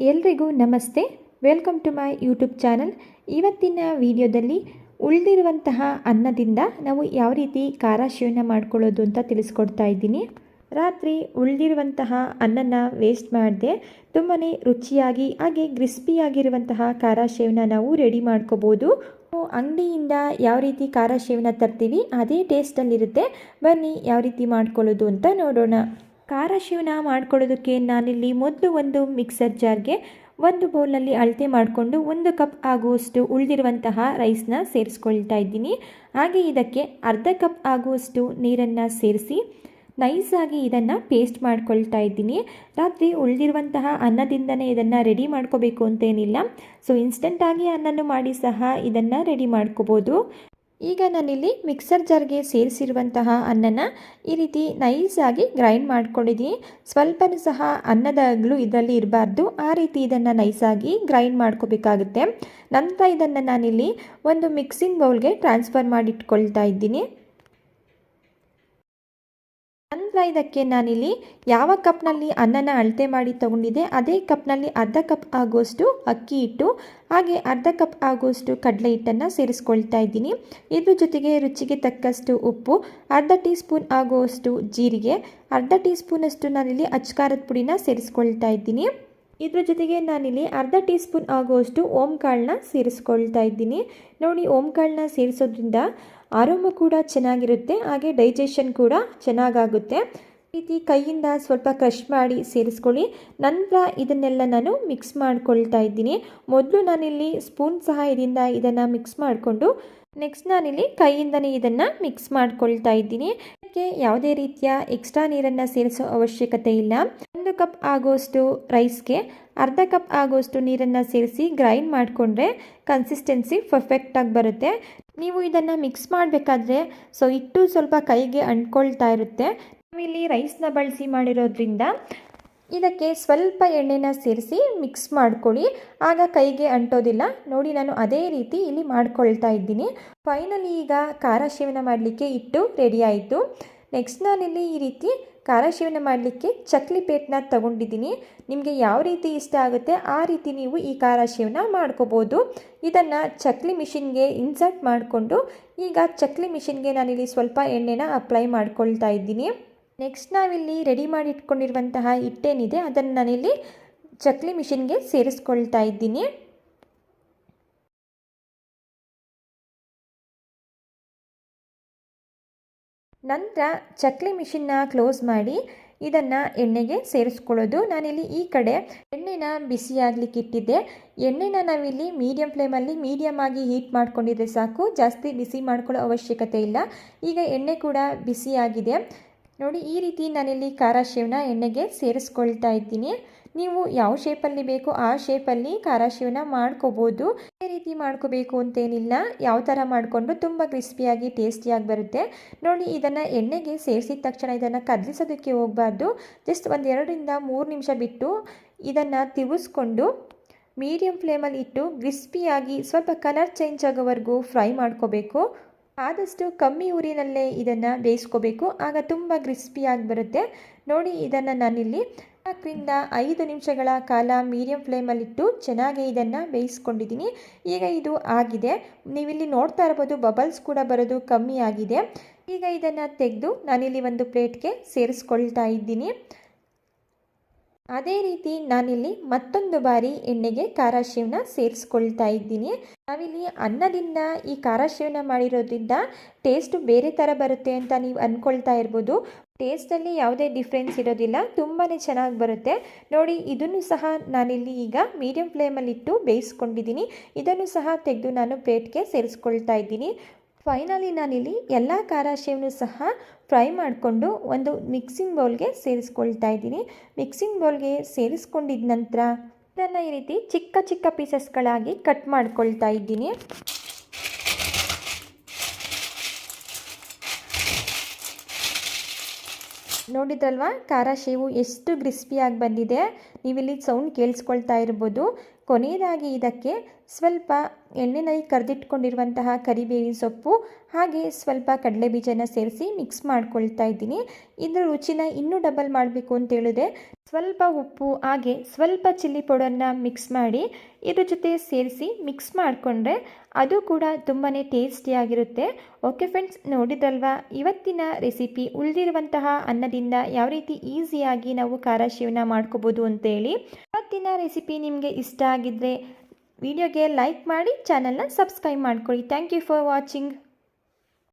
ಎಲ್ರಿಗೂ ನಮಸ್ತೆ. Welcome to my YouTube channel. ಇವತ್ತಿನ ವಿಡಿಯೋದಲ್ಲಿ ಉಳಿದಿರುವಂತಹ ಅನ್ನದಿಂದ ನಾವು ಯಾವ ರೀತಿ ಖಾರ ಶಿವನ ಮಾಡ್ಕೊಳ್ಳೋದು ಅಂತ ತಿಳಿಸ್ಕೊಡ್ತಾ ಇದ್ದೀನಿ. ರಾತ್ರಿ ಉಳಿದಿರುವಂತಹ ಅನ್ನನ ವೇಸ್ಟ್ ಮಾಡದೆ ತುಂಬಾ ರುಚಿಯಾಗಿ ಹಾಗೆ ಕ್ರಿಸ್ಪಿಯಾಗಿರುವಂತಹ ಖಾರ ಶಿವನ ನಾವು ರೆಡಿ ಮಾಡ್ಕೋಬೋದು. ಅಂಗಡಿಯಿಂದ ಯಾವ ರೀತಿ ಖಾರ ಶಿವನ ತರ್ತೀವಿ ಅದೇ ಟೇಸ್ಟಲ್ಲಿರುತ್ತೆ. ಬನ್ನಿ ಯಾವ ರೀತಿ ಮಾಡ್ಕೊಳ್ಳೋದು ಅಂತ ನೋಡೋಣ. ಖಾರ ಶಿವನ ಮಾಡ್ಕೊಳ್ಳೋದಕ್ಕೆ ನಾನಿಲ್ಲಿ ಮೊದಲು ಒಂದು ಮಿಕ್ಸರ್ ಜಾರ್ಗೆ ಒಂದು ಬೌಲ್ನಲ್ಲಿ ಅಳತೆ ಮಾಡಿಕೊಂಡು 1 ಕಪ್ ಆಗುವಷ್ಟು ಉಳಿದಿರುವಂತಹ ರೈಸ್ನ ಸೇರಿಸ್ಕೊಳ್ತಾ ಇದ್ದೀನಿ. ಹಾಗೆ ಇದಕ್ಕೆ ಅರ್ಧ ಕಪ್ ಆಗುವಷ್ಟು ನೀರನ್ನು ಸೇರಿಸಿ ನೈಸಾಗಿ ಇದನ್ನು ಪೇಸ್ಟ್ ಮಾಡ್ಕೊಳ್ತಾ ಇದ್ದೀನಿ. ರಾತ್ರಿ ಉಳಿದಿರುವಂತಹ ಅನ್ನದಿಂದನೇ ಇದನ್ನು ರೆಡಿ ಮಾಡ್ಕೋಬೇಕು ಅಂತೇನಿಲ್ಲ. ಸೊ ಇನ್ಸ್ಟೆಂಟಾಗಿ ಅನ್ನನ್ನು ಮಾಡಿ ಸಹ ಇದನ್ನು ರೆಡಿ ಮಾಡ್ಕೋಬೋದು. ಈಗ ನಾನಿಲ್ಲಿ ಮಿಕ್ಸರ್ ಜಾರ್ಗೆ ಸೇರಿಸಿರುವಂತಹ ಅನ್ನನ ಈ ರೀತಿ ನೈಸಾಗಿ ಗ್ರೈಂಡ್ ಮಾಡ್ಕೊಂಡಿದ್ದೀನಿ. ಸ್ವಲ್ಪನೂ ಸಹ ಅನ್ನದ ಅಗಲು ಇದರಲ್ಲಿ ಇರಬಾರ್ದು, ಆ ರೀತಿ ಇದನ್ನು ನೈಸಾಗಿ ಗ್ರೈಂಡ್ ಮಾಡ್ಕೋಬೇಕಾಗುತ್ತೆ. ನಂತರ ಇದನ್ನು ನಾನಿಲ್ಲಿ ಒಂದು ಮಿಕ್ಸಿಂಗ್ ಬೌಲ್ಗೆ ಟ್ರಾನ್ಸ್ಫರ್ ಮಾಡಿಟ್ಕೊಳ್ತಾ ಇದ್ದೀನಿ. ನಂತರ ಇದಕ್ಕೆ ನಾನಿಲ್ಲಿ ಯಾವ ಕಪ್ನಲ್ಲಿ ಅನ್ನನ ಅಳತೆ ಮಾಡಿ ತಗೊಂಡಿದ್ದೆ ಅದೇ ಕಪ್ನಲ್ಲಿ ಅರ್ಧ ಕಪ್ ಆಗುವಷ್ಟು ಅಕ್ಕಿ ಹಿಟ್ಟು ಹಾಗೆ ಅರ್ಧ ಕಪ್ ಆಗುವಷ್ಟು ಕಡಲೆ ಹಿಟ್ಟನ್ನು ಸೇರಿಸ್ಕೊಳ್ತಾ ಇದ್ದೀನಿ. ಇದ್ರ ಜೊತೆಗೆ ರುಚಿಗೆ ತಕ್ಕಷ್ಟು ಉಪ್ಪು, ಅರ್ಧ ಟೀ ಸ್ಪೂನ್ ಆಗುವಷ್ಟು ಜೀರಿಗೆ, ಅರ್ಧ ಟೀ ಸ್ಪೂನಷ್ಟು ನಾನಿಲ್ಲಿ ಅಚ್ಕಾರದ ಪುಡಿನ ಸೇರಿಸ್ಕೊಳ್ತಾ ಇದ್ದೀನಿ. ಇದ್ರ ಜೊತೆಗೆ ನಾನಿಲ್ಲಿ ಅರ್ಧ ಟೀ ಸ್ಪೂನ್ ಆಗುವಷ್ಟು ಓಂಕಾಳನ್ನ ಸೇರಿಸ್ಕೊಳ್ತಾ ಇದ್ದೀನಿ. ನೋಡಿ, ಓಂಕಾಳನ್ನ ಸೇರಿಸೋದ್ರಿಂದ ಆರೋಮ ಕೂಡ ಚೆನ್ನಾಗಿರುತ್ತೆ, ಹಾಗೆ ಡೈಜೆಷನ್ ಕೂಡ ಚೆನ್ನಾಗಾಗುತ್ತೆ. ಈ ರೀತಿ ಕೈಯಿಂದ ಸ್ವಲ್ಪ ಕ್ರಷ್ ಮಾಡಿ ಸೇರಿಸ್ಕೊಳ್ಳಿ. ನಂತರ ಇದನ್ನೆಲ್ಲ ನಾನು ಮಿಕ್ಸ್ ಮಾಡ್ಕೊಳ್ತಾ ಇದ್ದೀನಿ. ಮೊದಲು ನಾನಿಲ್ಲಿ ಸ್ಪೂನ್ ಸಹಾಯದಿಂದ ಇದನ್ನು ಮಿಕ್ಸ್ ಮಾಡಿಕೊಂಡು ನೆಕ್ಸ್ಟ್ ನಾನಿಲ್ಲಿ ಕೈಯಿಂದನೇ ಇದನ್ನು ಮಿಕ್ಸ್ ಮಾಡ್ಕೊಳ್ತಾ ಇದ್ದೀನಿ. ಇದಕ್ಕೆ ಯಾವುದೇ ರೀತಿಯ ಎಕ್ಸ್ಟ್ರಾ ನೀರನ್ನು ಸೇರಿಸೋ ಅವಶ್ಯಕತೆ ಇಲ್ಲ. 1 ಕಪ್ ಆಗುವಷ್ಟು ರೈಸ್ಗೆ ಅರ್ಧ ಕಪ್ ಆಗುವಷ್ಟು ನೀರನ್ನು ಸೇರಿಸಿ ಗ್ರೈಂಡ್ ಮಾಡಿಕೊಂಡ್ರೆ ಕನ್ಸಿಸ್ಟೆನ್ಸಿ ಪರ್ಫೆಕ್ಟಾಗಿ ಬರುತ್ತೆ. ನೀವು ಇದನ್ನು ಮಿಕ್ಸ್ ಮಾಡಬೇಕಾದ್ರೆ ಹಿಟ್ಟು ಸ್ವಲ್ಪ ಕೈಗೆ ಅಂಟ್ಕೊಳ್ತಾ ಇರುತ್ತೆ. ನಾವಿಲ್ಲಿ ರೈಸ್ನ ಬಳಸಿ ಮಾಡಿರೋದ್ರಿಂದ ಇದಕ್ಕೆ ಸ್ವಲ್ಪ ಎಣ್ಣೆನ ಸೇರಿಸಿ ಮಿಕ್ಸ್ ಮಾಡ್ಕೊಳ್ಳಿ, ಆಗ ಕೈಗೆ ಅಂಟೋದಿಲ್ಲ. ನೋಡಿ, ನಾನು ಅದೇ ರೀತಿ ಇಲ್ಲಿ ಮಾಡ್ಕೊಳ್ತಾ ಇದ್ದೀನಿ. ಫೈನಲಿ ಈಗ ಖಾರ ಶಿವನ ಮಾಡಲಿಕ್ಕೆ ಹಿಟ್ಟು ರೆಡಿ ಆಯಿತು. ನೆಕ್ಸ್ಟ್ ನಾನಿಲ್ಲಿ ಈ ರೀತಿ ಖಾರ ಶಿವನ ಮಾಡಲಿಕ್ಕೆ ಚಕ್ಲಿ ಪೇಟನ್ನ ತಗೊಂಡಿದ್ದೀನಿ. ನಿಮಗೆ ಯಾವ ರೀತಿ ಇಷ್ಟ ಆಗುತ್ತೆ ಆ ರೀತಿ ನೀವು ಈ ಖಾರ ಶಿವನ ಮಾಡ್ಕೋಬೋದು. ಇದನ್ನು ಚಕ್ಲಿ ಮಿಷಿನ್ಗೆ ಇನ್ಸರ್ಟ್ ಮಾಡಿಕೊಂಡು ಈಗ ಚಕ್ಲಿ ಮಿಷಿನ್ಗೆ ನಾನಿಲ್ಲಿ ಸ್ವಲ್ಪ ಎಣ್ಣೆನ ಅಪ್ಲೈ ಮಾಡ್ಕೊಳ್ತಾ ಇದ್ದೀನಿ. ನೆಕ್ಸ್ಟ್ ನಾವಿಲ್ಲಿ ರೆಡಿ ಮಾಡಿ ಇಟ್ಕೊಂಡಿರುವಂತಹ ಹಿಟ್ಟೇನಿದೆ ಅದನ್ನು ನಾನಿಲ್ಲಿ ಚಕ್ಲಿ ಮಿಷಿನ್ಗೆ ಸೇರಿಸ್ಕೊಳ್ತಾ ಇದ್ದೀನಿ. ನಂತರ ಚಕ್ಲಿ ಮಿಷಿನ್ನ ಕ್ಲೋಸ್ ಮಾಡಿ ಇದನ್ನು ಎಣ್ಣೆಗೆ ಸೇರಿಸ್ಕೊಳ್ಳೋದು. ನಾನಿಲ್ಲಿ ಈ ಕಡೆ ಎಣ್ಣೆನ ಬಿಸಿಯಾಗಲಿಕ್ಕೆ ಇಟ್ಟಿದ್ದೆ. ಎಣ್ಣೆನ ನಾವಿಲ್ಲಿ ಮೀಡಿಯಮ್ ಫ್ಲೇಮಲ್ಲಿ ಮೀಡಿಯಮ್ ಆಗಿ ಹೀಟ್ ಮಾಡ್ಕೊಂಡಿದ್ರೆ ಸಾಕು, ಜಾಸ್ತಿ ಬಿಸಿ ಮಾಡ್ಕೊಳ್ಳೋ ಅವಶ್ಯಕತೆ ಇಲ್ಲ. ಈಗ ಎಣ್ಣೆ ಕೂಡ ಬಿಸಿಯಾಗಿದೆ. ನೋಡಿ, ಈ ರೀತಿ ನಾನಿಲ್ಲಿ ಖಾರ ಶಿವನ ಎಣ್ಣೆಗೆ ಸೇರಿಸ್ಕೊಳ್ತಾ ಇದ್ದೀನಿ. ನೀವು ಯಾವ ಶೇಪಲ್ಲಿ ಬೇಕೋ ಆ ಶೇಪಲ್ಲಿ ಖಾರ ಶಿವನ ಮಾಡ್ಕೋಬೋದು. ಈ ರೀತಿ ಮಾಡ್ಕೋಬೇಕು ಅಂತೇನಿಲ್ಲ, ಯಾವ ಥರ ಮಾಡಿಕೊಂಡು ತುಂಬ ಕ್ರಿಸ್ಪಿಯಾಗಿ ಟೇಸ್ಟಿಯಾಗಿ ಬರುತ್ತೆ. ನೋಡಿ, ಇದನ್ನು ಎಣ್ಣೆಗೆ ಸೇರಿಸಿದ ತಕ್ಷಣ ಇದನ್ನು ಕದಲಿಸೋದಕ್ಕೆ ಹೋಗಬಾರ್ದು. ಜಸ್ಟ್ ಒಂದು 2ರಿಂದ 3 ನಿಮಿಷ ಬಿಟ್ಟು ಇದನ್ನು ತಿರುಗಿಸ್ಕೊಂಡು ಮೀಡಿಯಮ್ ಫ್ಲೇಮಲ್ಲಿ ಇಟ್ಟು ಕ್ರಿಸ್ಪಿಯಾಗಿ ಸ್ವಲ್ಪ ಕಲರ್ ಚೇಂಜ್ ಆಗೋವರೆಗೂ ಫ್ರೈ ಮಾಡ್ಕೋಬೇಕು. ಆದಷ್ಟು ಕಮ್ಮಿ ಉರಿನಲ್ಲೇ ಇದನ್ನು ಬೇಯಿಸ್ಕೋಬೇಕು, ಆಗ ತುಂಬ ಕ್ರಿಸ್ಪಿಯಾಗಿ ಬರುತ್ತೆ. ನೋಡಿ, ಇದನ್ನು ನಾನಿಲ್ಲಿ 4ರಿಂದ 5 ನಿಮಿಷಗಳ ಕಾಲ ಮೀಡಿಯಮ್ ಫ್ಲೇಮಲ್ಲಿಟ್ಟು ಚೆನ್ನಾಗಿ ಇದನ್ನು ಬೇಯಿಸ್ಕೊಂಡಿದ್ದೀನಿ. ಈಗ ಇದು ಆಗಿದೆ. ನೀವಿಲ್ಲಿ ನೋಡ್ತಾ ಇರ್ಬೋದು, ಬಬಲ್ಸ್ ಕೂಡ ಬರೋದು ಕಮ್ಮಿ ಆಗಿದೆ. ಈಗ ಇದನ್ನು ತೆಗೆದು ನಾನಿಲ್ಲಿ ಒಂದು ಪ್ಲೇಟ್ಗೆ ಸೇರಿಸ್ಕೊಳ್ತಾ ಇದ್ದೀನಿ. ಅದೇ ರೀತಿ ನಾನಿಲ್ಲಿ ಮತ್ತೊಂದು ಬಾರಿ ಎಣ್ಣೆಗೆ ಖಾರ ಶಿವನ ಸೇರಿಸ್ಕೊಳ್ತಾ ಇದ್ದೀನಿ. ನಾವಿಲ್ಲಿ ಅನ್ನದಿಂದ ಈ ಖಾರ ಶಿವನ ಮಾಡಿರೋದ್ರಿಂದ ಟೇಸ್ಟು ಬೇರೆ ಥರ ಬರುತ್ತೆ ಅಂತ ನೀವು ಅಂದ್ಕೊಳ್ತಾ ಇರ್ಬೋದು. ಟೇಸ್ಟಲ್ಲಿ ಯಾವುದೇ ಡಿಫ್ರೆನ್ಸ್ ಇರೋದಿಲ್ಲ, ತುಂಬಾ ಚೆನ್ನಾಗಿ ಬರುತ್ತೆ. ನೋಡಿ, ಇದನ್ನು ಸಹ ನಾನಿಲ್ಲಿ ಈಗ ಮೀಡಿಯಮ್ ಫ್ಲೇಮಲ್ಲಿಟ್ಟು ಬೇಯಿಸ್ಕೊಂಡಿದ್ದೀನಿ. ಇದನ್ನು ಸಹ ತೆಗೆದು ನಾನು ಪ್ಲೇಟ್ಗೆ ಸೇರಿಸ್ಕೊಳ್ತಾ ಇದ್ದೀನಿ. ಫೈನಲಿ ನಾನಿಲ್ಲಿ ಎಲ್ಲ ಖಾರ ಶಿವನು ಸಹ ಫ್ರೈ ಮಾಡಿಕೊಂಡು ಒಂದು ಮಿಕ್ಸಿಂಗ್ ಬೌಲ್ಗೆ ಸೇರಿಸ್ಕೊಳ್ತಾ ಇದ್ದೀನಿ. ಮಿಕ್ಸಿಂಗ್ ಬೌಲ್ಗೆ ಸೇರಿಸ್ಕೊಂಡಿದ್ದ ನಂತರ ಇದನ್ನು ಈ ರೀತಿ ಚಿಕ್ಕ ಚಿಕ್ಕ ಪೀಸಸ್ಗಳಾಗಿ ಕಟ್ ಮಾಡ್ಕೊಳ್ತಾ ಇದ್ದೀನಿ. ನೋಡಿದ್ರಲ್ವಾ ಖಾರ ಶೇವು ಎಷ್ಟು ಕ್ರಿಸ್ಪಿಯಾಗಿ ಬಂದಿದೆ. ನೀವಿಲ್ಲಿ ಸೌಂಡ್ ಕೇಳಿಸ್ಕೊಳ್ತಾ ಇರ್ಬೋದು. ಕೊನೆಯದಾಗಿ ಇದಕ್ಕೆ ಸ್ವಲ್ಪ ಎಣ್ಣೆನಲ್ಲಿ ಕರೆದಿಟ್ಕೊಂಡಿರುವಂತಹ ಕರಿಬೇವಿನ ಸೊಪ್ಪು ಹಾಗೆ ಸ್ವಲ್ಪ ಕಡಲೆ ಬೀಜನ ಸೇರಿಸಿ ಮಿಕ್ಸ್ ಮಾಡ್ಕೊಳ್ತಾ ಇದ್ದೀನಿ. ಇದ್ರ ರುಚಿನ ಇನ್ನೂ ಡಬಲ್ ಮಾಡಬೇಕು ಅಂತ ಹೇಳಿದ್ರೆ ಸ್ವಲ್ಪ ಉಪ್ಪು ಹಾಗೆ ಸ್ವಲ್ಪ ಚಿಲ್ಲಿ ಪೌಡರ್ನ ಮಿಕ್ಸ್ ಮಾಡಿ ಇದ್ರ ಜೊತೆ ಸೇರಿಸಿ ಮಿಕ್ಸ್ ಮಾಡಿಕೊಂಡ್ರೆ ಅದು ಕೂಡ ತುಂಬಾ ಟೇಸ್ಟಿಯಾಗಿರುತ್ತೆ. ಓಕೆ ಫ್ರೆಂಡ್ಸ್, ನೋಡಿದ್ರಲ್ವಾ ಇವತ್ತಿನ ರೆಸಿಪಿ ಉಳಿದಿರುವಂತಹ ಅನ್ನದಿಂದ ಯಾವ ರೀತಿ ಈಸಿಯಾಗಿ ನಾವು ಖಾರ ಶಿವನ ಮಾಡ್ಕೋಬೋದು ಅಂತೇಳಿ. ಇವತ್ತಿನ ರೆಸಿಪಿ ನಿಮಗೆ ಇಷ್ಟ ಆಗಿದ್ದರೆ ವಿಡಿಯೋಗೆ ಲೈಕ್ ಮಾಡಿ ಚಾನಲ್ನ ಸಬ್ಸ್ಕ್ರೈಬ್ ಮಾಡ್ಕೊಳ್ಳಿ. Thank you for watching.